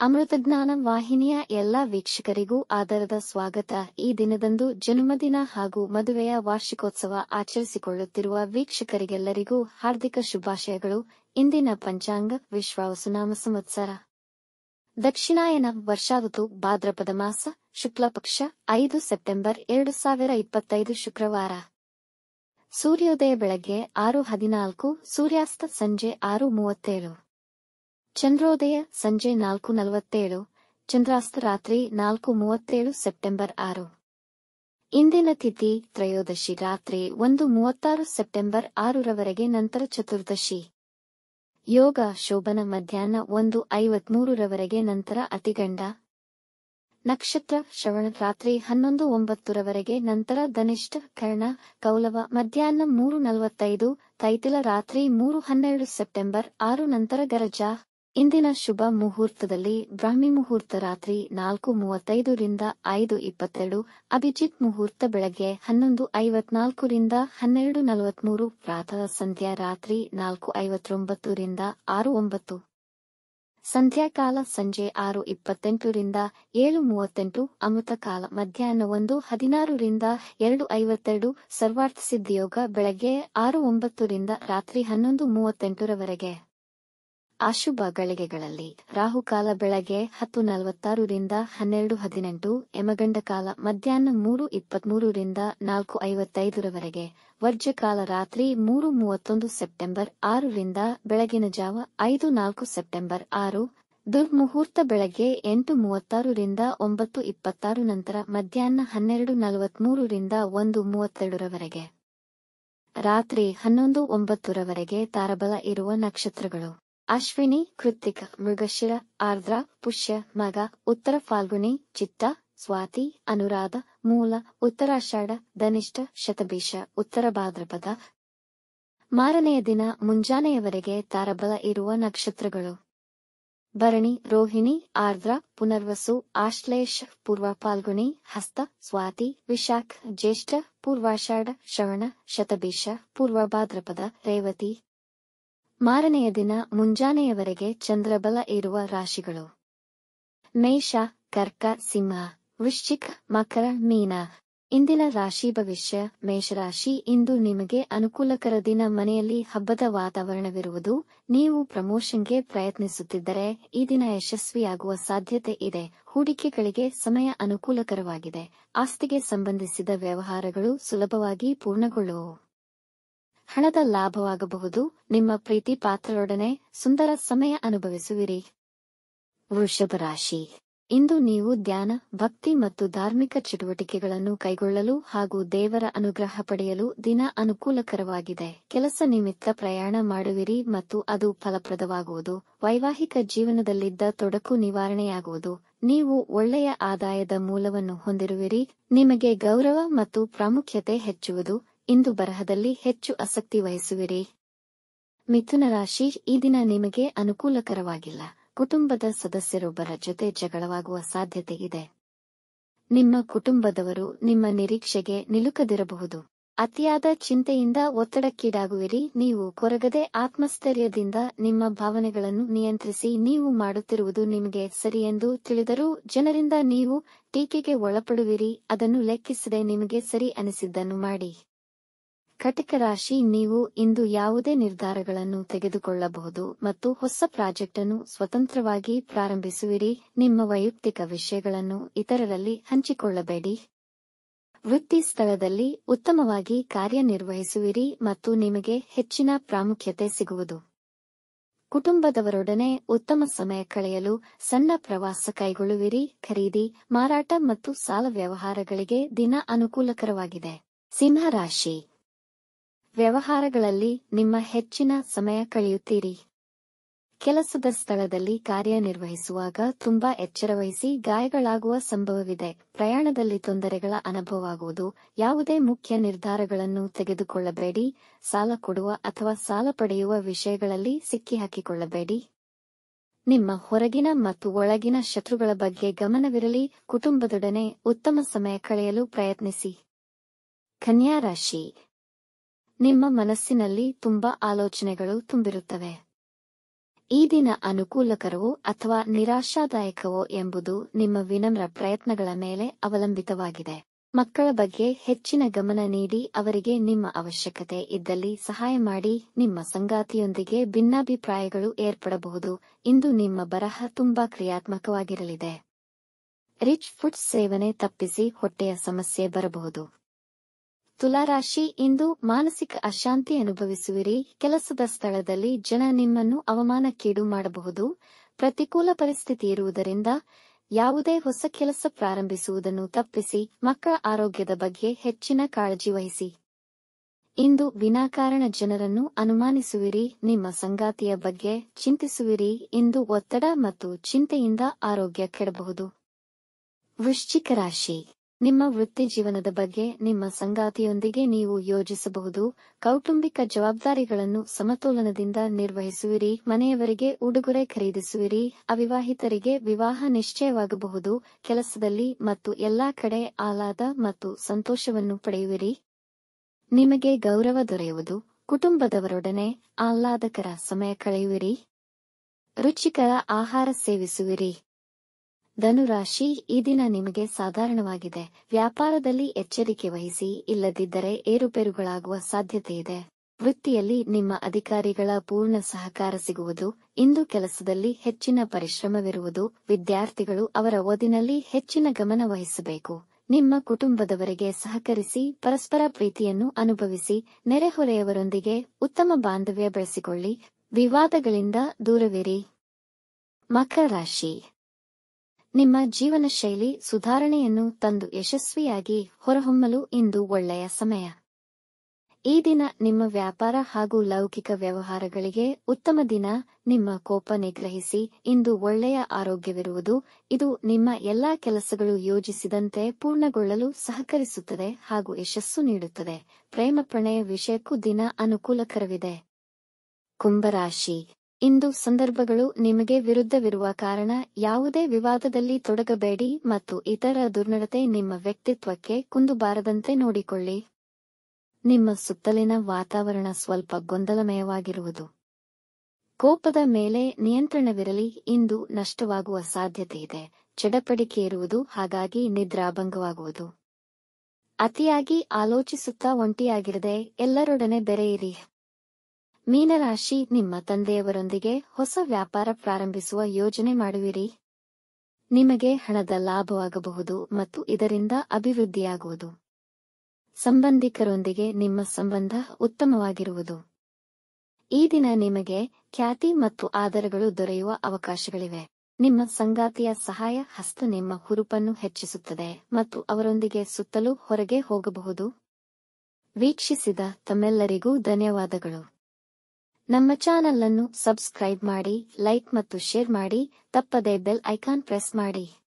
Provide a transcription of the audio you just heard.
ಅಮೃತಜ್ಞಾನ ವಾಹಿನಿಯ ಎಲ್ಲಾ ವೀಕ್ಷಕರಿಗೂ ಆದರದ ಸ್ವಾಗತ. ಈ ದಿನದಂದು ಜನ್ಮದಿನ ಹಾಗೂ ಮದುವೆಯ ವಾರ್ಷಿಕೋತ್ಸವ ಆಚರಿಸಿಕೊಳ್ಳುತ್ತಿರುವ ವೀಕ್ಷಕರಿಗೆಲ್ಲರಿಗೂ ಹಾರ್ದಿಕ ಶುಭಾಶಯಗಳು. ಇಂದಿನ ಪಂಚಾಂಗ ವಿಶ್ವಾವಸುನಾಮ ಸಂವತ್ಸರ ದಕ್ಷಿಣಾಯನ ವರ್ಷಾಋತು ಭಾದ್ರಪದ ಮಾಸ ಶುಕ್ಲ ಪಕ್ಷ 5 ಸೆಪ್ಟೆಂಬರ್ 2025 ಶುಕ್ರವಾರ. ಸೂರ್ಯೋದಯ ಬೆಳಗ್ಗೆ 6:14, ಸೂರ್ಯಾಸ್ತ ಸಂಜೆ 6:37. ಚಂದ್ರೋದಯ ಸಂಜೆ 4:47, ಚಂದ್ರಾಸ್ತ ರಾತ್ರಿ 4:37 ಸೆಪ್ಟೆಂಬರ್ 6. ಇಂದಿನ ತಿಥಿ ತ್ರಯೋದಶಿ ರಾತ್ರಿ 1:36 ಸೆಪ್ಟೆಂಬರ್ 6ರವರೆಗೆ, ನಂತರ ಚತುರ್ದಶಿ. ಯೋಗ ಶೋಭನ ಮಧ್ಯಾಹ್ನ 1:53 ರವರೆಗೆ, ನಂತರ ಅತಿಗಂಡ. ನಕ್ಷತ್ರ ಶ್ರವಣ ರಾತ್ರಿ 11:09 ನಂತರ ಧನಿಷ್ಠ. ಕರ್ಣ ಕೌಲವ ಮಧ್ಯಾಹ್ನ 3:45, ತೈತಿಲ ರಾತ್ರಿ 3:12 ಸೆಪ್ಟೆಂಬರ್ 6 ನಂತರ ಗರಜ. ಇಂದಿನ ಶುಭ ಮುಹೂರ್ತದಲ್ಲಿ ಬ್ರಾಹ್ಮಿ ಮುಹೂರ್ತ ರಾತ್ರಿ 4:35 ರಿಂದ 5:22, ಅಭಿಜಿತ್ ಮುಹೂರ್ತ ಬೆಳಗ್ಗೆ 11:54 ರಿಂದ 12:43, ಪ್ರಾತಃ ಸಂಧ್ಯಾ ರಾತ್ರಿ 4:59 ರಿಂದ 6:09, ಸಂಧ್ಯಾಕಾಲ ಸಂಜೆ 6:28 ರಿಂದ 7:38, ಅಮೃತಕಾಲ ಮಧ್ಯಾಹ್ನ 1:16 ರಿಂದ 2:52, ಸರ್ವಾರ್ಥ ಸಿದ್ಧಿಯೋಗ ಬೆಳಗ್ಗೆ 6:09 ರಿಂದ ರಾತ್ರಿ 11:38 ರವರೆಗೆ. ಅಶುಭ ಗಳಿಗೆಗಳಲ್ಲಿ ರಾಹುಕಾಲ ಬೆಳಗ್ಗೆ 10:46 ರಿಂದ 12:18, ಯಮಗಂಡ ಕಾಲ ಮಧ್ಯಾಹ್ನ 3:23 ರಿಂದ 4:55 ರವರೆಗೆ, ವರ್ಜ್ಯಕಾಲ ರಾತ್ರಿ 3:31 ಸೆಪ್ಟೆಂಬರ್ 6 ರಿಂದ ಬೆಳಗಿನ ಜಾವ 5:04 ಸೆಪ್ಟೆಂಬರ್ 6, ದುರ್ಮುಹೂರ್ತ ಬೆಳಗ್ಗೆ 8:36 ರಿಂದ 9:26, ನಂತರ ಮಧ್ಯಾಹ್ನ 12:43 ರಿಂದ 1:32 ರವರೆಗೆ. ರಾತ್ರಿ 11:09 ರವರೆಗೆ ತಾರಬಲ ಇರುವ ನಕ್ಷತ್ರಗಳು: ಅಶ್ವಿನಿ, ಕೃತ್ತಿಕ, ಮೃಗಶಿರ, ಆರ್ದ್ರ, ಪುಷ್ಯ, ಮಗ, ಉತ್ತರ ಫಾಲ್ಗುಣಿ, ಚಿತ್ತ, ಸ್ವಾತಿ, ಅನುರಾಧ, ಮೂಲ, ಉತ್ತರಾಷಾಢ, ಧನಿಷ್ಠ, ಶತಭಿಷ, ಉತ್ತರ ಭಾದ್ರಪದ. ಮಾರನೆಯ ದಿನ ಮುಂಜಾನೆಯವರೆಗೆ ತಾರಬಲ ಇರುವ ನಕ್ಷತ್ರಗಳು: ಭರಣಿ, ರೋಹಿಣಿ, ಆರ್ದ್ರ, ಪುನರ್ವಸು, ಆಶ್ಲೇಷ, ಪೂರ್ವ ಫಾಲ್ಗುಣಿ, ಹಸ್ತ, ಸ್ವಾತಿ, ವಿಶಾಖ, ಜ್ಯೇಷ್ಠ, ಪೂರ್ವಾಷಾಢ, ಶ್ರವಣ, ಶತಭಿಷ, ಪೂರ್ವ ಭಾದ್ರಪದ, ರೇವತಿ. ಮಾರನೆಯ ದಿನ ಮುಂಜಾನೆಯವರೆಗೆ ಚಂದ್ರಬಲ ಇರುವ ರಾಶಿಗಳು: ಮೇಷ, ಕರ್ಕ, ಸಿಂಹ, ವೃಶ್ಚಿಕ, ಮಕರ, ಮೀನ. ಇಂದಿನ ರಾಶಿ ಭವಿಷ್ಯ: ಮೇಷರಾಶಿ, ಇಂದು ನಿಮಗೆ ಅನುಕೂಲಕರ ದಿನ. ಮನೆಯಲ್ಲಿ ಹಬ್ಬದ ವಾತಾವರಣವಿರುವುದು. ನೀವು ಪ್ರಮೋಷನ್ಗೆ ಪ್ರಯತ್ನಿಸುತ್ತಿದ್ದರೆ ಈ ದಿನ ಯಶಸ್ವಿಯಾಗುವ ಸಾಧ್ಯತೆ ಇದೆ. ಹೂಡಿಕೆಗಳಿಗೆ ಸಮಯ ಅನುಕೂಲಕರವಾಗಿದೆ. ಆಸ್ತಿಗೆ ಸಂಬಂಧಿಸಿದ ವ್ಯವಹಾರಗಳು ಸುಲಭವಾಗಿ ಪೂರ್ಣಗೊಳ್ಳುವವು. ಹಣದ ಲಾಭವಾಗಬಹುದು. ನಿಮ್ಮ ಪ್ರೀತಿ ಪಾತ್ರರೊಡನೆ ಸುಂದರ ಸಮಯ ಅನುಭವಿಸುವಿರಿ. ವೃಷಭ ರಾಶಿ, ಇಂದು ನೀವು ಧ್ಯಾನ, ಭಕ್ತಿ ಮತ್ತು ಧಾರ್ಮಿಕ ಚಟುವಟಿಕೆಗಳನ್ನು ಕೈಗೊಳ್ಳಲು ಹಾಗೂ ದೇವರ ಅನುಗ್ರಹ ಪಡೆಯಲು ದಿನ ಅನುಕೂಲಕರವಾಗಿದೆ. ಕೆಲಸ ನಿಮಿತ್ತ ಪ್ರಯಾಣ ಮಾಡುವಿರಿ ಮತ್ತು ಅದು ಫಲಪ್ರದವಾಗುವುದು. ವೈವಾಹಿಕ ಜೀವನದಲ್ಲಿದ್ದ ತೊಡಕು ನಿವಾರಣೆಯಾಗುವುದು. ನೀವು ಒಳ್ಳೆಯ ಆದಾಯದ ಮೂಲವನ್ನು ಹೊಂದಿರುವಿರಿ. ನಿಮಗೆ ಗೌರವ ಮತ್ತು ಪ್ರಾಮುಖ್ಯತೆ ಹೆಚ್ಚುವುದು. ಇಂದು ಬರಹದಲ್ಲಿ ಹೆಚ್ಚು ಆಸಕ್ತಿ ವಹಿಸುವಿರಿ. ಮಿಥುನ ರಾಶಿ, ಈ ದಿನ ನಿಮಗೆ ಅನುಕೂಲಕರವಾಗಿಲ್ಲ. ಕುಟುಂಬದ ಸದಸ್ಯರೊಬ್ಬರ ಜೊತೆ ಜಗಳವಾಗುವ ಸಾಧ್ಯತೆ ಇದೆ. ನಿಮ್ಮ ಕುಟುಂಬದವರು ನಿಮ್ಮ ನಿರೀಕ್ಷೆಗೆ ನಿಲುಕದಿರಬಹುದು. ಅತಿಯಾದ ಚಿಂತೆಯಿಂದ ಒತ್ತಡಕ್ಕೀಡಾಗುವಿರಿ. ನೀವು ಕೊರಗದೆ ಆತ್ಮಸ್ಥೈರ್ಯದಿಂದ ನಿಮ್ಮ ಭಾವನೆಗಳನ್ನು ನಿಯಂತ್ರಿಸಿ. ನೀವು ಮಾಡುತ್ತಿರುವುದು ನಿಮಗೆ ಸರಿಯೆಂದು ತಿಳಿದರೂ ಜನರಿಂದ ನೀವು ಟೀಕೆಗೆ ಒಳಪಡುವಿರಿ. ಅದನ್ನು ಲೆಕ್ಕಿಸದೆ ನಿಮಗೆ ಸರಿ ಅನಿಸಿದ್ದನ್ನು ಮಾಡಿ. ಕಟಕ ರಾಶಿ, ನೀವು ಇಂದು ಯಾವುದೇ ನಿರ್ಧಾರಗಳನ್ನು ತೆಗೆದುಕೊಳ್ಳಬಹುದು ಮತ್ತು ಹೊಸ ಪ್ರಾಜೆಕ್ಟ್ ಅನ್ನು ಸ್ವತಂತ್ರವಾಗಿ ಪ್ರಾರಂಭಿಸುವಿರಿ. ನಿಮ್ಮ ವೈಯಕ್ತಿಕ ವಿಷಯಗಳನ್ನು ಇತರರಲ್ಲಿ ಹಂಚಿಕೊಳ್ಳಬೇಡಿ. ವೃತ್ತಿ ಸ್ಥಳದಲ್ಲಿ ಉತ್ತಮವಾಗಿ ಕಾರ್ಯನಿರ್ವಹಿಸುವಿರಿ ಮತ್ತು ನಿಮಗೆ ಹೆಚ್ಚಿನ ಪ್ರಾಮುಖ್ಯತೆ ಸಿಗುವುದು. ಕುಟುಂಬದವರೊಡನೆ ಉತ್ತಮ ಸಮಯ ಕಳೆಯಲು ಸಣ್ಣ ಪ್ರವಾಸ ಕೈಗೊಳ್ಳುವಿರಿ. ಖರೀದಿ, ಮಾರಾಟ ಮತ್ತು ಸಾಲ ವ್ಯವಹಾರಗಳಿಗೆ ದಿನ ಅನುಕೂಲಕರವಾಗಿದೆ. ಸಿಂಹ ರಾಶಿ, ವ್ಯವಹಾರಗಳಲ್ಲಿ ನಿಮ್ಮ ಹೆಚ್ಚಿನ ಸಮಯ ಕಳೆಯುತ್ತೀರಿ. ಕೆಲಸದ ಸ್ಥಳದಲ್ಲಿ ಕಾರ್ಯನಿರ್ವಹಿಸುವಾಗ ತುಂಬಾ ಎಚ್ಚರವಹಿಸಿ. ಗಾಯಗಳಾಗುವ ಸಂಭವವಿದೆ. ಪ್ರಯಾಣದಲ್ಲಿ ತೊಂದರೆಗಳ ಅನುಭವವಾಗುವುದು. ಯಾವುದೇ ಮುಖ್ಯ ನಿರ್ಧಾರಗಳನ್ನು ತೆಗೆದುಕೊಳ್ಳಬೇಡಿ. ಸಾಲ ಕೊಡುವ ಅಥವಾ ಸಾಲ ಪಡೆಯುವ ವಿಷಯಗಳಲ್ಲಿ ಸಿಕ್ಕಿಹಾಕಿಕೊಳ್ಳಬೇಡಿ. ನಿಮ್ಮ ಹೊರಗಿನ ಮತ್ತು ಒಳಗಿನ ಶತ್ರುಗಳ ಬಗ್ಗೆ ಗಮನವಿರಲಿ. ಕುಟುಂಬದೊಡನೆ ಉತ್ತಮ ಸಮಯ ಕಳೆಯಲು ಪ್ರಯತ್ನಿಸಿ. ಕನ್ಯಾ ರಾಶಿ, ನಿಮ್ಮ ಮನಸ್ಸಿನಲ್ಲಿ ತುಂಬಾ ಆಲೋಚನೆಗಳು ತುಂಬಿರುತ್ತವೆ. ಈ ದಿನ ಅನುಕೂಲಕರವೋ ಅಥವಾ ನಿರಾಶಾದಾಯಕವೋ ಎಂಬುದು ನಿಮ್ಮ ವಿನಮ್ರ ಪ್ರಯತ್ನಗಳ ಮೇಲೆ ಅವಲಂಬಿತವಾಗಿದೆ. ಮಕ್ಕಳ ಬಗ್ಗೆ ಹೆಚ್ಚಿನ ಗಮನ ನೀಡಿ ಅವರಿಗೆ ನಿಮ್ಮ ಅವಶ್ಯಕತೆ ಇದ್ದಲ್ಲಿ ಸಹಾಯ ಮಾಡಿ. ನಿಮ್ಮ ಸಂಗಾತಿಯೊಂದಿಗೆ ಭಿನ್ನಾಭಿಪ್ರಾಯಗಳು ಏರ್ಪಡಬಹುದು. ಇಂದು ನಿಮ್ಮ ಬರಹ ತುಂಬಾ ಕ್ರಿಯಾತ್ಮಕವಾಗಿರಲಿದೆ. ರಿಚ್ ಫುಡ್ಸ್ ಸೇವನೆ ತಪ್ಪಿಸಿ ಹೊಟ್ಟೆಯ ಸಮಸ್ಯೆ ಬರಬಹುದು. ತುಲಾರಾಶಿ, ಇಂದು ಮಾನಸಿಕ ಅಶಾಂತಿ ಅನುಭವಿಸುವಿರಿ. ಕೆಲಸದ ಸ್ಥಳದಲ್ಲಿ ಜನ ನಿಮ್ಮನ್ನು ಅವಮಾನಕ್ಕೀಡು ಮಾಡಬಹುದು. ಪ್ರತಿಕೂಲ ಪರಿಸ್ಥಿತಿ ಇರುವುದರಿಂದ ಯಾವುದೇ ಹೊಸ ಕೆಲಸ ಪ್ರಾರಂಭಿಸುವುದನ್ನು ತಪ್ಪಿಸಿ. ಮಕ್ಕಳ ಆರೋಗ್ಯದ ಬಗ್ಗೆ ಹೆಚ್ಚಿನ ಕಾಳಜಿ ವಹಿಸಿ. ಇಂದು ವಿನಾಕಾರಣ ಜನರನ್ನು ಅನುಮಾನಿಸುವಿರಿ. ನಿಮ್ಮ ಸಂಗಾತಿಯ ಬಗ್ಗೆ ಚಿಂತಿಸುವಿರಿ. ಇಂದು ಒತ್ತಡ ಮತ್ತು ಚಿಂತೆಯಿಂದ ಆರೋಗ್ಯ ಕೆಡಬಹುದು. ವೃಶ್ಚಿಕ ರಾಶಿ, ನಿಮ್ಮ ವೃತ್ತಿ ಜೀವನದ ಬಗ್ಗೆ ನಿಮ್ಮ ಸಂಗಾತಿಯೊಂದಿಗೆ ನೀವು ಯೋಜಿಸಬಹುದು. ಕೌಟುಂಬಿಕ ಜವಾಬ್ದಾರಿಗಳನ್ನು ಸಮತೋಲನದಿಂದ ನಿರ್ವಹಿಸುವಿರಿ. ಮನೆಯವರಿಗೆ ಉಡುಗೊರೆ ಖರೀದಿಸುವಿರಿ. ಅವಿವಾಹಿತರಿಗೆ ವಿವಾಹ ನಿಶ್ಚಯವಾಗಬಹುದು. ಕೆಲಸದಲ್ಲಿ ಮತ್ತು ಎಲ್ಲಾ ಕಡೆ ಆಹ್ಲಾದ ಮತ್ತು ಸಂತೋಷವನ್ನು ಪಡೆಯುವಿರಿ. ನಿಮಗೆ ಗೌರವ ದೊರೆಯುವುದು. ಕುಟುಂಬದವರೊಡನೆ ಆಹ್ಲಾದಕರ ಸಮಯ ಕಳೆಯುವಿರಿ. ರುಚಿಕರ ಆಹಾರ ಸೇವಿಸುವಿರಿ. ಧನುರಾಶಿ, ಈ ದಿನ ನಿಮಗೆ ಸಾಧಾರಣವಾಗಿದೆ. ವ್ಯಾಪಾರದಲ್ಲಿ ಎಚ್ಚರಿಕೆ ವಹಿಸಿ, ಇಲ್ಲದಿದ್ದರೆ ಏರುಪೇರುಗಳಾಗುವ ಸಾಧ್ಯತೆಯಿದೆ. ವೃತ್ತಿಯಲ್ಲಿ ನಿಮ್ಮ ಅಧಿಕಾರಿಗಳ ಪೂರ್ಣ ಸಹಕಾರ ಸಿಗುವುದು. ಇಂದು ಕೆಲಸದಲ್ಲಿ ಹೆಚ್ಚಿನ ಪರಿಶ್ರಮವಿರುವುದು. ವಿದ್ಯಾರ್ಥಿಗಳು ಅವರ ಓದಿನಲ್ಲಿ ಹೆಚ್ಚಿನ ಗಮನ ವಹಿಸಬೇಕು. ನಿಮ್ಮ ಕುಟುಂಬದವರಿಗೆ ಸಹಕರಿಸಿ, ಪರಸ್ಪರ ಪ್ರೀತಿಯನ್ನು ಅನುಭವಿಸಿ. ನೆರೆಹೊರೆಯವರೊಂದಿಗೆ ಉತ್ತಮ ಬಾಂಧವ್ಯ ಬೆಳೆಸಿಕೊಳ್ಳಿ. ವಿವಾದಗಳಿಂದ ದೂರವಿರಿ. ಮಕರ ರಾಶಿ, ನಿಮ್ಮ ಜೀವನ ಶೈಲಿ ಸುಧಾರಣೆಯನ್ನು ತಂದು ಯಶಸ್ವಿಯಾಗಿ ಹೊರಹೊಮ್ಮಲು ಇಂದು ಒಳ್ಳೆಯ ಸಮಯ. ಈ ದಿನ ನಿಮ್ಮ ವ್ಯಾಪಾರ ಹಾಗೂ ಲೌಕಿಕ ವ್ಯವಹಾರಗಳಿಗೆ ಉತ್ತಮ ದಿನ. ನಿಮ್ಮ ಕೋಪ ನಿಗ್ರಹಿಸಿ. ಇಂದು ಒಳ್ಳೆಯ ಆರೋಗ್ಯವಿರುವುದು. ಇದು ನಿಮ್ಮ ಎಲ್ಲಾ ಕೆಲಸಗಳು ಯೋಜಿಸಿದಂತೆ ಪೂರ್ಣಗೊಳ್ಳಲು ಸಹಕರಿಸುತ್ತದೆ ಹಾಗೂ ಯಶಸ್ಸು ನೀಡುತ್ತದೆ. ಪ್ರೇಮ ಪ್ರಣಯ ವಿಷಯಕ್ಕೂ ದಿನ ಅನುಕೂಲಕರವಿದೆ. ಕುಂಭರಾಶಿ, ಇಂದು ಸಂದರ್ಭಗಳು ನಿಮಗೆ ವಿರುದ್ಧವಿರುವ ಕಾರಣ ಯಾವುದೇ ವಿವಾದದಲ್ಲಿ ತೊಡಗಬೇಡಿ ಮತ್ತು ಇತರ ದುರ್ನಡತೆ ನಿಮ್ಮ ವ್ಯಕ್ತಿತ್ವಕ್ಕೆ ಕುಂದು ಬಾರದಂತೆ ನೋಡಿಕೊಳ್ಳಿ. ನಿಮ್ಮ ಸುತ್ತಲಿನ ವಾತಾವರಣ ಸ್ವಲ್ಪ ಗೊಂದಲಮಯವಾಗಿರುವುದು. ಕೋಪದ ಮೇಲೆ ನಿಯಂತ್ರಣವಿರಲಿ. ಇಂದು ನಷ್ಟವಾಗುವ ಸಾಧ್ಯತೆಯಿದೆ. ಚಡಪಡಿಕೆ ಇರುವುದು, ಹಾಗಾಗಿ ನಿದ್ರಾಭಂಗವಾಗುವುದು. ಅತಿಯಾಗಿ ಆಲೋಚಿಸುತ್ತಾ ಒಂಟಿಯಾಗಿರದೆ ಎಲ್ಲರೊಡನೆ ಬೆರೆಯಿರಿ. ಮೀನರಾಶಿ, ನಿಮ್ಮ ತಂದೆಯವರೊಂದಿಗೆ ಹೊಸ ವ್ಯಾಪಾರ ಪ್ರಾರಂಭಿಸುವ ಯೋಜನೆ ಮಾಡುವಿರಿ. ನಿಮಗೆ ಹಣದ ಲಾಭವಾಗಬಹುದು ಮತ್ತು ಇದರಿಂದ ಅಭಿವೃದ್ಧಿಯಾಗುವುದು. ಸಂಬಂಧಿಕರೊಂದಿಗೆ ನಿಮ್ಮ ಸಂಬಂಧ ಉತ್ತಮವಾಗಿರುವುದು. ಈ ದಿನ ನಿಮಗೆ ಖ್ಯಾತಿ ಮತ್ತು ಆದರಗಳು ದೊರೆಯುವ ಅವಕಾಶಗಳಿವೆ. ನಿಮ್ಮ ಸಂಗಾತಿಯ ಸಹಾಯ ಹಸ್ತ ನಿಮ್ಮ ಹುರುಪನ್ನು ಹೆಚ್ಚಿಸುತ್ತದೆ ಮತ್ತು ಅವರೊಂದಿಗೆ ಸುತ್ತಲೂ ಹೊರಗೆ ಹೋಗಬಹುದು. ವೀಕ್ಷಿಸಿದ ತಮ್ಮೆಲ್ಲರಿಗೂ ಧನ್ಯವಾದಗಳು. ನಮ್ಮ ಚಾನಲ್ ಅನ್ನು ಸಬ್ಸ್ಕ್ರೈಬ್ ಮಾಡಿ, ಲೈಕ್ ಮತ್ತು ಶೇರ್ ಮಾಡಿ. ತಪ್ಪದೇ ಬೆಲ್ ಐಕಾನ್ ಪ್ರೆಸ್ ಮಾಡಿ.